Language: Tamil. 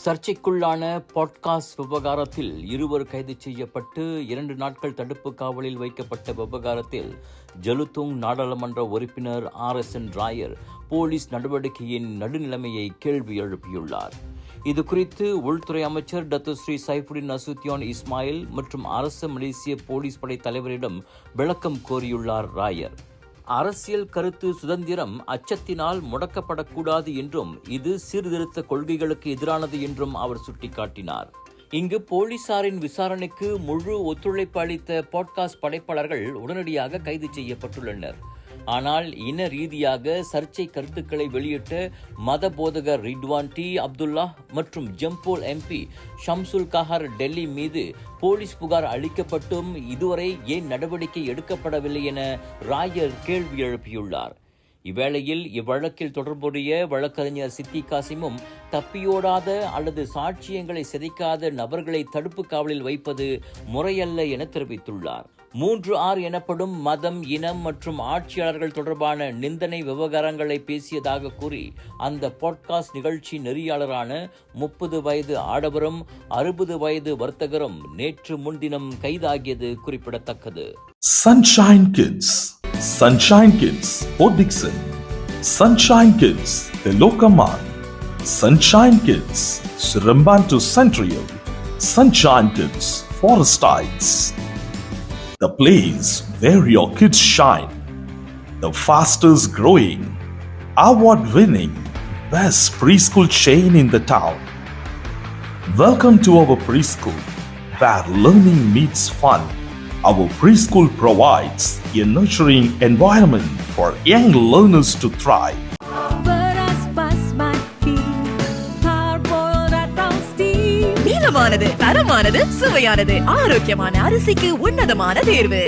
சர்ச்சைக்குள்ளான பாட்காஸ்ட் விவகாரத்தில் இருவர் கைது செய்யப்பட்டு 2 நாட்கள் தடுப்பு காவலில் வைக்கப்பட்ட விவகாரத்தில் ஜலுத்துங் நாடாளுமன்ற உறுப்பினர் RSN ராயர் போலீஸ் நடவடிக்கையின் நடுநிலைமையை கேள்வி எழுப்பியுள்ளார். இது குறித்து உள்துறை அமைச்சர் டத்துஸ்ரீ சைஃபுடின் நசுத்தியான் இஸ்மாயில் மற்றும் அரசு மலேசிய போலீஸ் படை தலைவரிடம் விளக்கம் கோரியுள்ளார் ராயர். அரசியல் கருத்து சுதந்திரம் அச்சத்தினால் முடக்கப்படக்கூடாது என்றும் இது சீர்திருத்த கொள்கைகளுக்கு எதிரானது என்றும் அவர் சுட்டிக்காட்டினார். இங்கு போலீசாரின் விசாரணைக்கு முழு ஒத்துழைப்பு அளித்த பாட்காஸ்ட் படைப்பாளர்கள் உடனடியாக கைது செய்யப்பட்டுள்ளனர். ஆனால் இன ரீதியாக சர்ச்சை கருத்துக்களை வெளியிட்ட மத போதகர் ரிட்வான் டி அப்துல்லா மற்றும் ஜம்போல் MP ஷம்சுல் கஹர் டெல்லி மீது போலீஸ் புகார் அளிக்கப்பட்டும் இதுவரை ஏன் நடவடிக்கை எடுக்கப்படவில்லை என ராயர் கேள்வி எழுப்பியுள்ளார். இவ்வேளையில் இவ்வழக்கில் தொடர்புடைய வழக்கறிஞர் சித்தி காசிமும் தப்பியோடாத அல்லது சாட்சியங்களை சிதைக்காத நபர்களை தடுப்பு காவலில் வைப்பது முறையல்ல என தெரிவித்துள்ளார். 3R எனப்படும் மதம், இனம் மற்றும் ஆட்சியாளர்கள் தொடர்பான நிந்தனை விவகாரங்களை பேசியதாக கூறி அந்த பாட்காஸ்ட் நிகழ்ச்சி நெறியாளரான 30 வயது ஆடவரும் 60 வயது வர்த்தகரும் நேற்று முன்தினம் கைதாகியது குறிப்பிடத்தக்கது. Sunshine Kids, Port Dickson. Sunshine Kids, Telokaman. Sunshine Kids, Sirembantu Central. Sunshine Kids, Forest Heights. The place where your kids shine. The fastest growing, award-winning, best preschool chain in the town. Welcome to our preschool, where learning meets fun. Our preschool provides a nurturing environment for young learners to thrive. நீளமானது, தரமானது, சுவையானது, ஆரோக்கியமான அரிசிக்கு உன்னதமான தேர்வு.